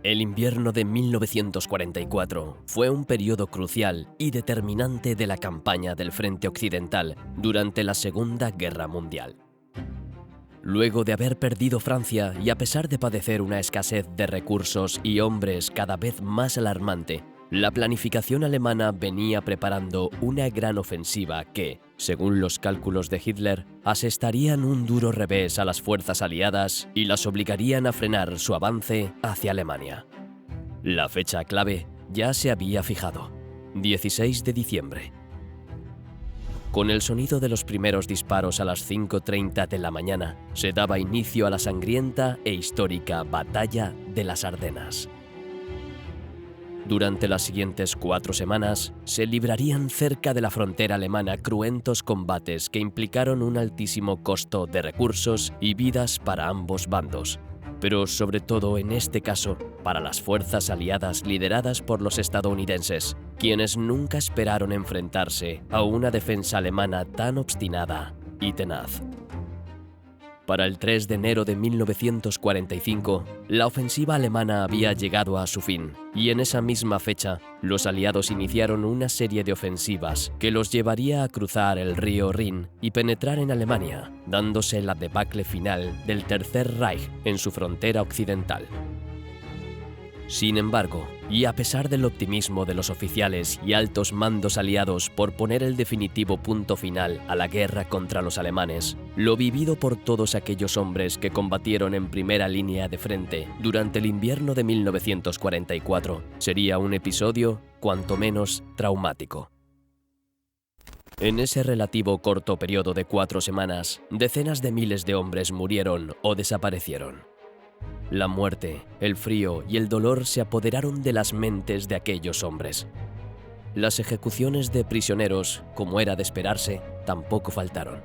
El invierno de 1944 fue un periodo crucial y determinante de la campaña del Frente Occidental durante la Segunda Guerra Mundial. Luego de haber perdido Francia y a pesar de padecer una escasez de recursos y hombres cada vez más alarmante, la planificación alemana venía preparando una gran ofensiva que, según los cálculos de Hitler, asestarían un duro revés a las fuerzas aliadas y las obligarían a frenar su avance hacia Alemania. La fecha clave ya se había fijado: 16 de diciembre. Con el sonido de los primeros disparos a las 5:30 de la mañana, se daba inicio a la sangrienta e histórica Batalla de las Ardenas. Durante las siguientes 4 semanas, se librarían cerca de la frontera alemana cruentos combates que implicaron un altísimo costo de recursos y vidas para ambos bandos, pero sobre todo en este caso para las fuerzas aliadas lideradas por los estadounidenses, quienes nunca esperaron enfrentarse a una defensa alemana tan obstinada y tenaz. Para el 3 de enero de 1945, la ofensiva alemana había llegado a su fin, y en esa misma fecha, los aliados iniciaron una serie de ofensivas que los llevaría a cruzar el río Rin y penetrar en Alemania, dándose la debacle final del Tercer Reich en su frontera occidental. Sin embargo, y a pesar del optimismo de los oficiales y altos mandos aliados por poner el definitivo punto final a la guerra contra los alemanes, lo vivido por todos aquellos hombres que combatieron en primera línea de frente durante el invierno de 1944 sería un episodio cuanto menos traumático. En ese relativo corto periodo de 4 semanas, decenas de miles de hombres murieron o desaparecieron. La muerte, el frío y el dolor se apoderaron de las mentes de aquellos hombres. Las ejecuciones de prisioneros, como era de esperarse, tampoco faltaron.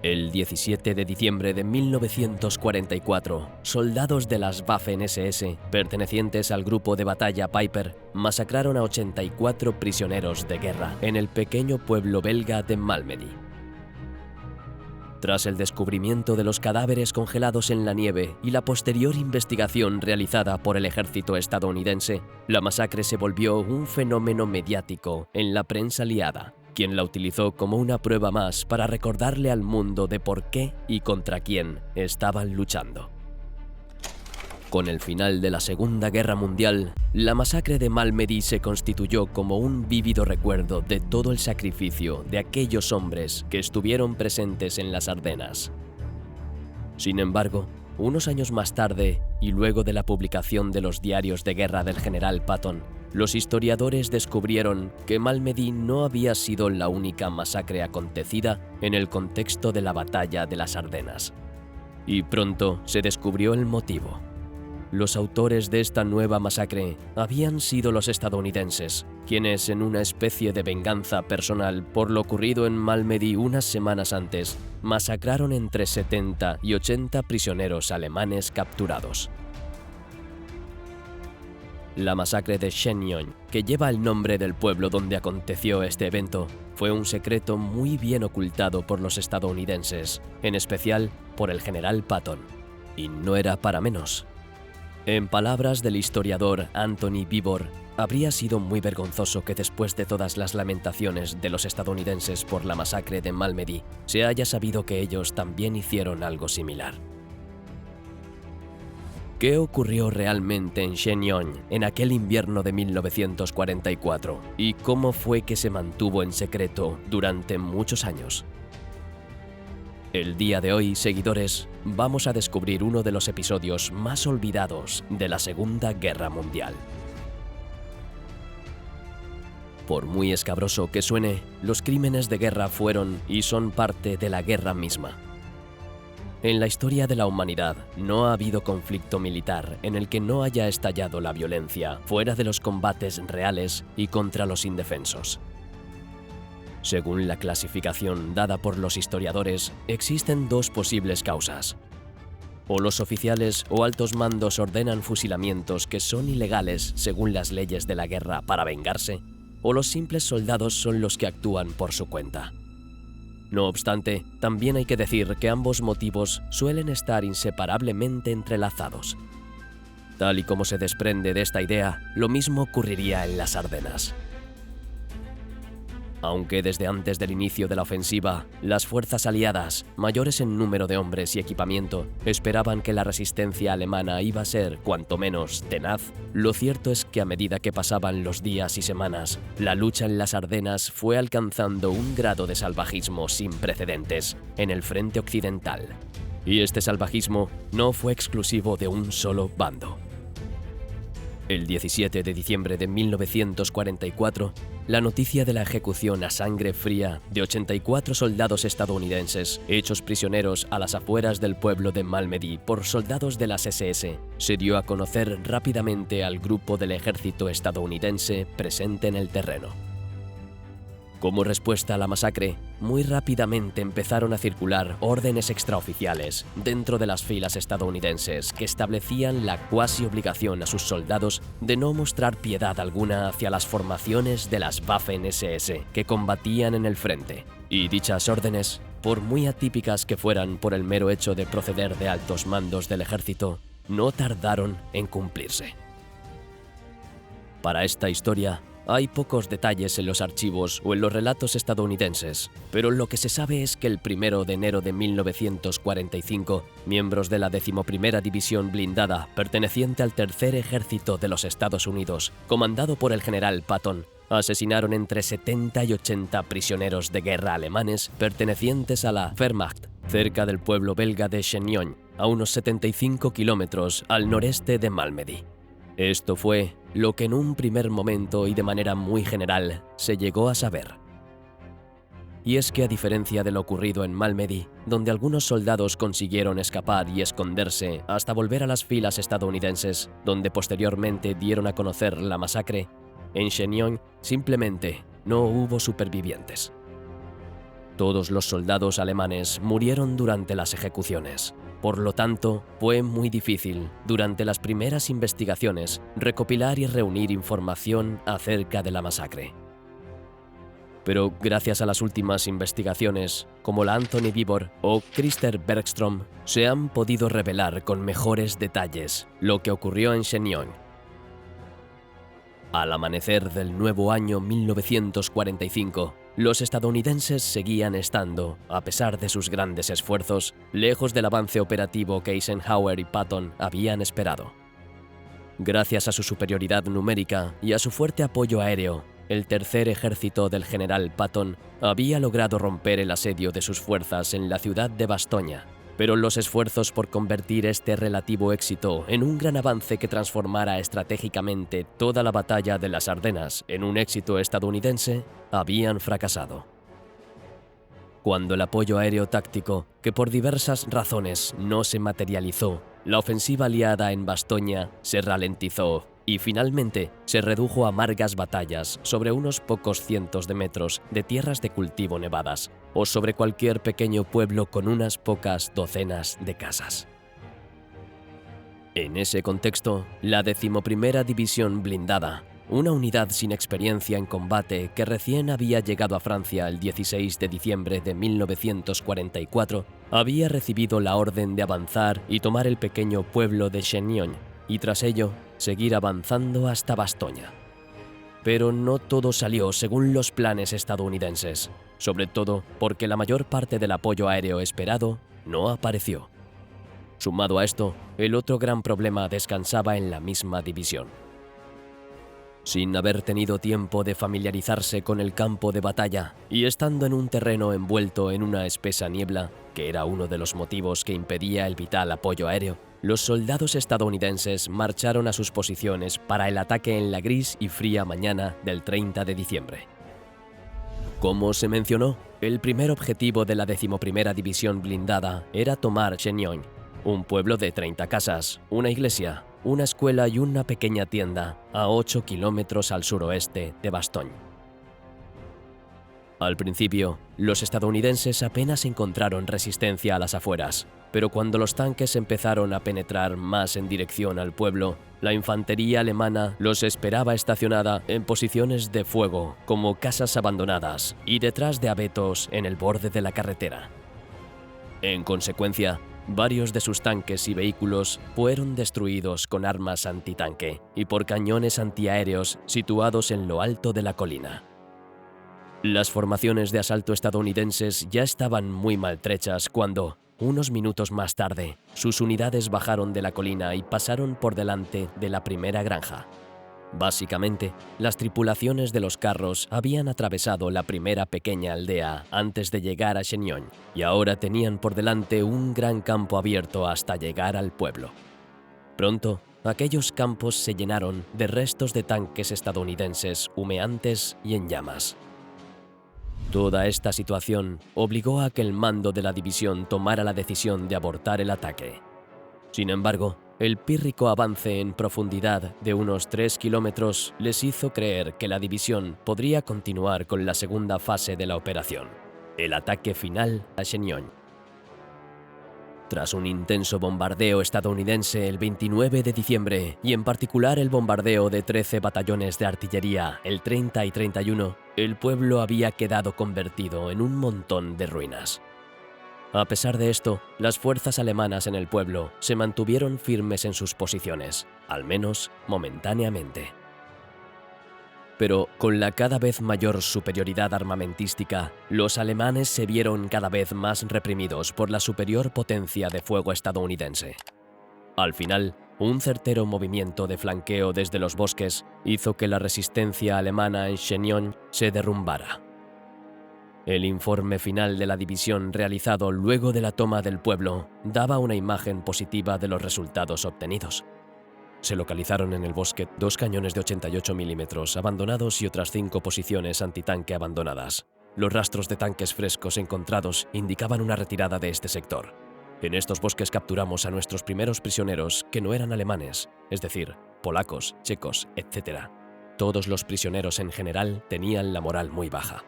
El 17 de diciembre de 1944, soldados de las Waffen-SS, pertenecientes al grupo de batalla Piper, masacraron a 84 prisioneros de guerra en el pequeño pueblo belga de Malmedy. Tras el descubrimiento de los cadáveres congelados en la nieve y la posterior investigación realizada por el ejército estadounidense, la masacre se volvió un fenómeno mediático en la prensa aliada, quien la utilizó como una prueba más para recordarle al mundo de por qué y contra quién estaban luchando. Con el final de la Segunda Guerra Mundial, la masacre de Malmedy se constituyó como un vívido recuerdo de todo el sacrificio de aquellos hombres que estuvieron presentes en las Ardenas. Sin embargo, unos años más tarde, y luego de la publicación de los diarios de guerra del general Patton, los historiadores descubrieron que Malmedy no había sido la única masacre acontecida en el contexto de la Batalla de las Ardenas. Y pronto se descubrió el motivo. Los autores de esta nueva masacre habían sido los estadounidenses, quienes, en una especie de venganza personal por lo ocurrido en Malmedy unas semanas antes, masacraron entre 70 y 80 prisioneros alemanes capturados. La masacre de Shenyang, que lleva el nombre del pueblo donde aconteció este evento, fue un secreto muy bien ocultado por los estadounidenses, en especial por el general Patton. Y no era para menos. En palabras del historiador Anthony Beevor, habría sido muy vergonzoso que después de todas las lamentaciones de los estadounidenses por la masacre de Malmedy, se haya sabido que ellos también hicieron algo similar. ¿Qué ocurrió realmente en Shenyang en aquel invierno de 1944? ¿Y cómo fue que se mantuvo en secreto durante muchos años? El día de hoy, seguidores, vamos a descubrir uno de los episodios más olvidados de la Segunda Guerra Mundial. Por muy escabroso que suene, los crímenes de guerra fueron y son parte de la guerra misma. En la historia de la humanidad no ha habido conflicto militar en el que no haya estallado la violencia fuera de los combates reales y contra los indefensos. Según la clasificación dada por los historiadores, existen 2 posibles causas. O los oficiales o altos mandos ordenan fusilamientos que son ilegales según las leyes de la guerra para vengarse, o los simples soldados son los que actúan por su cuenta. No obstante, también hay que decir que ambos motivos suelen estar inseparablemente entrelazados. Tal y como se desprende de esta idea, lo mismo ocurriría en las Ardenas. Aunque desde antes del inicio de la ofensiva, las fuerzas aliadas, mayores en número de hombres y equipamiento, esperaban que la resistencia alemana iba a ser, cuanto menos, tenaz, lo cierto es que a medida que pasaban los días y semanas, la lucha en las Ardenas fue alcanzando un grado de salvajismo sin precedentes en el frente occidental. Y este salvajismo no fue exclusivo de un solo bando. El 17 de diciembre de 1944, la noticia de la ejecución a sangre fría de 84 soldados estadounidenses hechos prisioneros a las afueras del pueblo de Malmedy por soldados de las SS se dio a conocer rápidamente al grupo del ejército estadounidense presente en el terreno. Como respuesta a la masacre, muy rápidamente empezaron a circular órdenes extraoficiales dentro de las filas estadounidenses que establecían la cuasi obligación a sus soldados de no mostrar piedad alguna hacia las formaciones de las Waffen-SS que combatían en el frente. Y dichas órdenes, por muy atípicas que fueran por el mero hecho de proceder de altos mandos del ejército, no tardaron en cumplirse. Para esta historia, hay pocos detalles en los archivos o en los relatos estadounidenses, pero lo que se sabe es que el 1 de enero de 1945, miembros de la 11ª División Blindada, perteneciente al Tercer Ejército de los Estados Unidos, comandado por el general Patton, asesinaron entre 70 y 80 prisioneros de guerra alemanes pertenecientes a la Wehrmacht, cerca del pueblo belga de Shenyang, a unos 75 kilómetros al noreste de Malmedy. Esto fue lo que en un primer momento y de manera muy general se llegó a saber. Y es que a diferencia de lo ocurrido en Malmedy, donde algunos soldados consiguieron escapar y esconderse hasta volver a las filas estadounidenses, donde posteriormente dieron a conocer la masacre, en Shenyang simplemente no hubo supervivientes. Todos los soldados alemanes murieron durante las ejecuciones. Por lo tanto, fue muy difícil, durante las primeras investigaciones, recopilar y reunir información acerca de la masacre. Pero gracias a las últimas investigaciones, como la Anthony Beevor o Christer Bergström, se han podido revelar con mejores detalles lo que ocurrió en Shenyang. Al amanecer del nuevo año 1945, los estadounidenses seguían estando, a pesar de sus grandes esfuerzos, lejos del avance operativo que Eisenhower y Patton habían esperado. Gracias a su superioridad numérica y a su fuerte apoyo aéreo, el Tercer Ejército del general Patton había logrado romper el asedio de sus fuerzas en la ciudad de Bastoña. Pero los esfuerzos por convertir este relativo éxito en un gran avance que transformara estratégicamente toda la batalla de las Ardenas en un éxito estadounidense habían fracasado. Cuando el apoyo aéreo táctico, que por diversas razones no se materializó, la ofensiva aliada en Bastoña se ralentizó y finalmente se redujo a amargas batallas sobre unos pocos cientos de metros de tierras de cultivo nevadas o sobre cualquier pequeño pueblo con unas pocas docenas de casas. En ese contexto, la 11ª División Blindada, una unidad sin experiencia en combate que recién había llegado a Francia el 16 de diciembre de 1944, había recibido la orden de avanzar y tomar el pequeño pueblo de Shenyang, y tras ello, seguir avanzando hasta Bastoña. Pero no todo salió según los planes estadounidenses, sobre todo porque la mayor parte del apoyo aéreo esperado no apareció. Sumado a esto, el otro gran problema descansaba en la misma división. Sin haber tenido tiempo de familiarizarse con el campo de batalla y estando en un terreno envuelto en una espesa niebla, que era uno de los motivos que impedía el vital apoyo aéreo, los soldados estadounidenses marcharon a sus posiciones para el ataque en la gris y fría mañana del 30 de diciembre. Como se mencionó, el primer objetivo de la 11ª División Blindada era tomar Shenyang, un pueblo de 30 casas, una iglesia, una escuela y una pequeña tienda a 8 kilómetros al suroeste de Bastogne. Al principio, los estadounidenses apenas encontraron resistencia a las afueras, pero cuando los tanques empezaron a penetrar más en dirección al pueblo, la infantería alemana los esperaba estacionada en posiciones de fuego, como casas abandonadas y detrás de abetos en el borde de la carretera. En consecuencia, Varios de sus tanques y vehículos fueron destruidos con armas antitanque y por cañones antiaéreos situados en lo alto de la colina. Las formaciones de asalto estadounidenses ya estaban muy maltrechas cuando, unos minutos más tarde, sus unidades bajaron de la colina y pasaron por delante de la primera granja. Básicamente, las tripulaciones de los carros habían atravesado la primera pequeña aldea antes de llegar a Shenyang y ahora tenían por delante un gran campo abierto hasta llegar al pueblo. Pronto, aquellos campos se llenaron de restos de tanques estadounidenses humeantes y en llamas. Toda esta situación obligó a que el mando de la división tomara la decisión de abortar el ataque. Sin embargo, el pírrico avance en profundidad de unos 3 kilómetros les hizo creer que la división podría continuar con la segunda fase de la operación, el ataque final a Shenyang. Tras un intenso bombardeo estadounidense el 29 de diciembre, y en particular el bombardeo de 13 batallones de artillería el 30 y 31, el pueblo había quedado convertido en un montón de ruinas. A pesar de esto, las fuerzas alemanas en el pueblo se mantuvieron firmes en sus posiciones, al menos momentáneamente. Pero con la cada vez mayor superioridad armamentística, los alemanes se vieron cada vez más reprimidos por la superior potencia de fuego estadounidense. Al final, un certero movimiento de flanqueo desde los bosques hizo que la resistencia alemana en Shenyang se derrumbara. El informe final de la división realizado luego de la toma del pueblo daba una imagen positiva de los resultados obtenidos. Se localizaron en el bosque 2 cañones de 88 milímetros abandonados y otras 5 posiciones antitanque abandonadas. Los rastros de tanques frescos encontrados indicaban una retirada de este sector. En estos bosques capturamos a nuestros primeros prisioneros que no eran alemanes, es decir, polacos, checos, etc. Todos los prisioneros en general tenían la moral muy baja.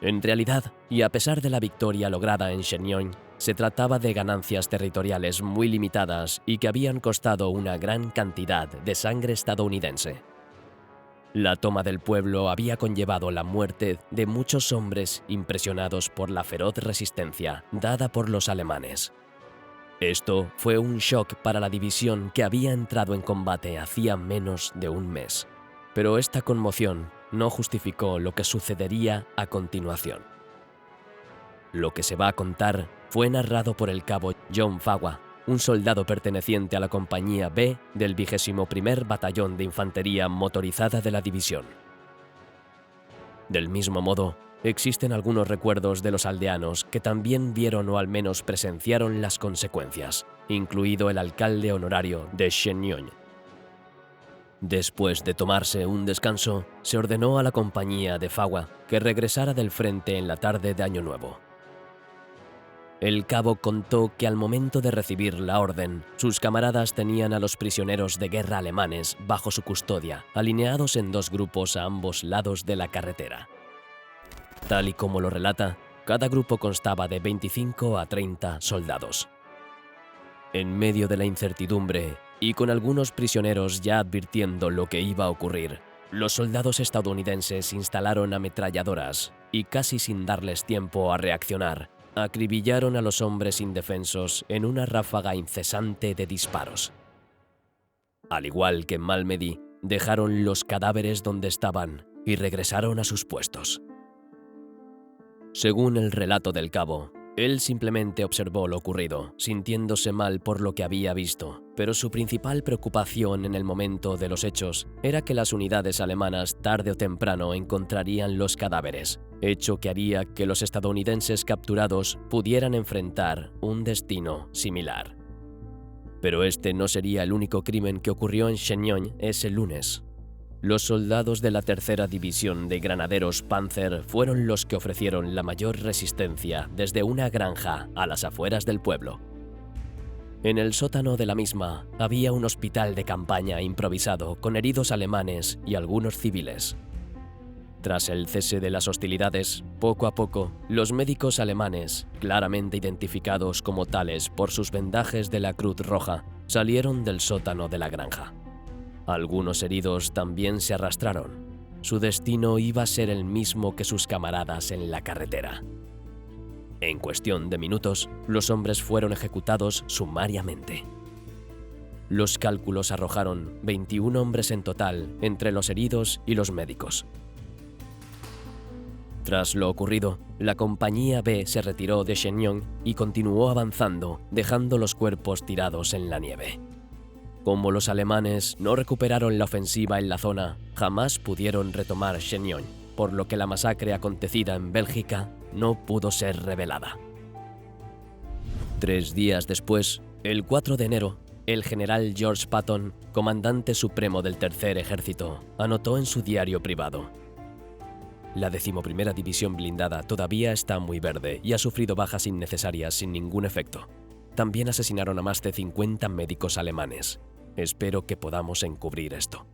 En realidad, y a pesar de la victoria lograda en Shenyang, se trataba de ganancias territoriales muy limitadas y que habían costado una gran cantidad de sangre estadounidense. La toma del pueblo había conllevado la muerte de muchos hombres impresionados por la feroz resistencia dada por los alemanes. Esto fue un shock para la división que había entrado en combate hacía menos de un mes. Pero esta conmoción no justificó lo que sucedería a continuación. Lo que se va a contar fue narrado por el cabo John Fawa, un soldado perteneciente a la compañía B del 21º Batallón de Infantería Motorizada de la división. Del mismo modo, existen algunos recuerdos de los aldeanos que también vieron o al menos presenciaron las consecuencias, incluido el alcalde honorario de Shenyang. Después de tomarse un descanso, se ordenó a la compañía de Fawa que regresara del frente en la tarde de Año Nuevo. El cabo contó que al momento de recibir la orden, sus camaradas tenían a los prisioneros de guerra alemanes bajo su custodia, alineados en 2 grupos a ambos lados de la carretera. Tal y como lo relata, cada grupo constaba de 25 a 30 soldados. En medio de la incertidumbre, y con algunos prisioneros ya advirtiendo lo que iba a ocurrir, los soldados estadounidenses instalaron ametralladoras y, casi sin darles tiempo a reaccionar, acribillaron a los hombres indefensos en una ráfaga incesante de disparos. Al igual que en Malmedy, dejaron los cadáveres donde estaban y regresaron a sus puestos. Según el relato del cabo, él simplemente observó lo ocurrido, sintiéndose mal por lo que había visto, pero su principal preocupación en el momento de los hechos era que las unidades alemanas tarde o temprano encontrarían los cadáveres, hecho que haría que los estadounidenses capturados pudieran enfrentar un destino similar. Pero este no sería el único crimen que ocurrió en Shenyang ese lunes. Los soldados de la tercera división de granaderos Panzer fueron los que ofrecieron la mayor resistencia desde una granja a las afueras del pueblo. En el sótano de la misma había un hospital de campaña improvisado con heridos alemanes y algunos civiles. Tras el cese de las hostilidades, poco a poco, los médicos alemanes, claramente identificados como tales por sus vendajes de la Cruz Roja, salieron del sótano de la granja. Algunos heridos también se arrastraron. Su destino iba a ser el mismo que sus camaradas en la carretera. En cuestión de minutos, los hombres fueron ejecutados sumariamente. Los cálculos arrojaron 21 hombres en total entre los heridos y los médicos. Tras lo ocurrido, la compañía B se retiró de Shenyang y continuó avanzando, dejando los cuerpos tirados en la nieve. Como los alemanes no recuperaron la ofensiva en la zona, jamás pudieron retomar Shenyang, por lo que la masacre acontecida en Bélgica no pudo ser revelada. 3 días después, el 4 de enero, el general George Patton, comandante supremo del Tercer Ejército, anotó en su diario privado: "La 11ª División Blindada todavía está muy verde y ha sufrido bajas innecesarias sin ningún efecto. También asesinaron a más de 50 médicos alemanes. Espero que podamos encubrir esto".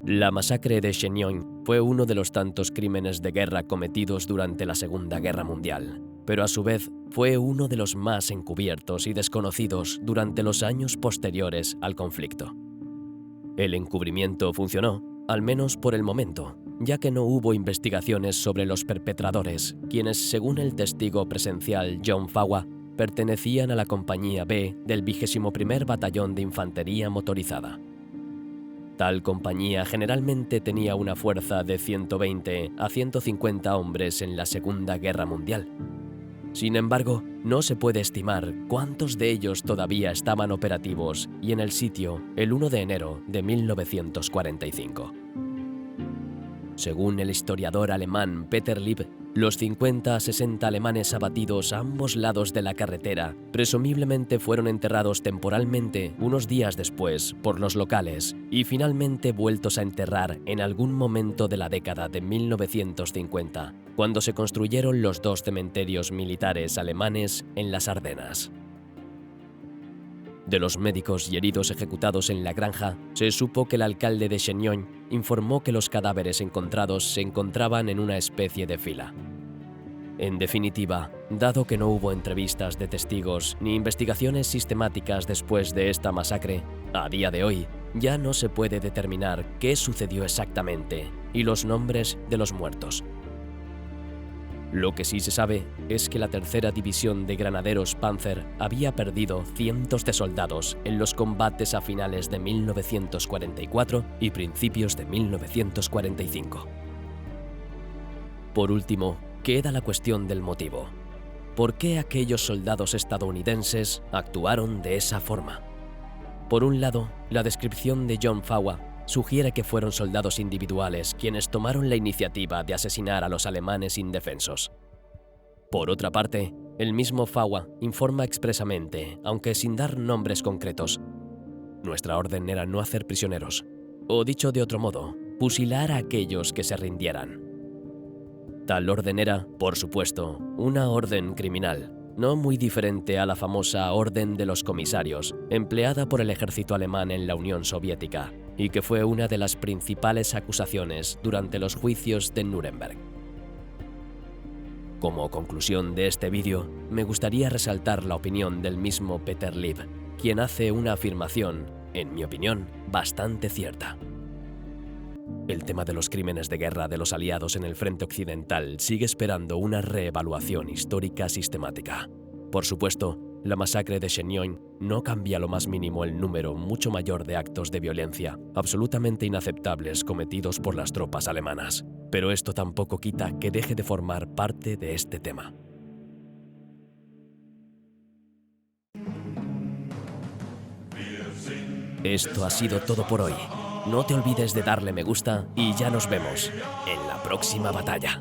La masacre de Shenyang fue uno de los tantos crímenes de guerra cometidos durante la Segunda Guerra Mundial, pero a su vez fue uno de los más encubiertos y desconocidos durante los años posteriores al conflicto. El encubrimiento funcionó, al menos por el momento, ya que no hubo investigaciones sobre los perpetradores, quienes, según el testigo presencial John Fawa, pertenecían a la compañía B del 21º Batallón de Infantería Motorizada. Tal compañía generalmente tenía una fuerza de 120 a 150 hombres en la Segunda Guerra Mundial. Sin embargo, no se puede estimar cuántos de ellos todavía estaban operativos y en el sitio el 1 de enero de 1945. Según el historiador alemán Peter Lieb, los 50 a 60 alemanes abatidos a ambos lados de la carretera presumiblemente fueron enterrados temporalmente unos días después por los locales y finalmente vueltos a enterrar en algún momento de la década de 1950, cuando se construyeron los 2 cementerios militares alemanes en las Ardenas. De los médicos y heridos ejecutados en la granja, se supo que el alcalde de Shenyang informó que los cadáveres encontrados se encontraban en una especie de fila. En definitiva, dado que no hubo entrevistas de testigos ni investigaciones sistemáticas después de esta masacre, a día de hoy ya no se puede determinar qué sucedió exactamente y los nombres de los muertos. Lo que sí se sabe es que la Tercera División de Granaderos Panzer había perdido cientos de soldados en los combates a finales de 1944 y principios de 1945. Por último, queda la cuestión del motivo. ¿Por qué aquellos soldados estadounidenses actuaron de esa forma? Por un lado, la descripción de John Fawa sugiere que fueron soldados individuales quienes tomaron la iniciativa de asesinar a los alemanes indefensos. Por otra parte, el mismo Fawa informa expresamente, aunque sin dar nombres concretos: "Nuestra orden era no hacer prisioneros, o dicho de otro modo, fusilar a aquellos que se rindieran". Tal orden era, por supuesto, una orden criminal, no muy diferente a la famosa Orden de los Comisarios, empleada por el ejército alemán en la Unión Soviética, y que fue una de las principales acusaciones durante los juicios de Nuremberg. Como conclusión de este vídeo, me gustaría resaltar la opinión del mismo Peter Lieb, quien hace una afirmación, en mi opinión, bastante cierta. El tema de los crímenes de guerra de los aliados en el frente occidental sigue esperando una reevaluación histórica sistemática. Por supuesto, la masacre de Shenyang no cambia lo más mínimo el número mucho mayor de actos de violencia absolutamente inaceptables cometidos por las tropas alemanas, pero esto tampoco quita que deje de formar parte de este tema. Esto ha sido todo por hoy. No te olvides de darle me gusta y ya nos vemos en la próxima batalla.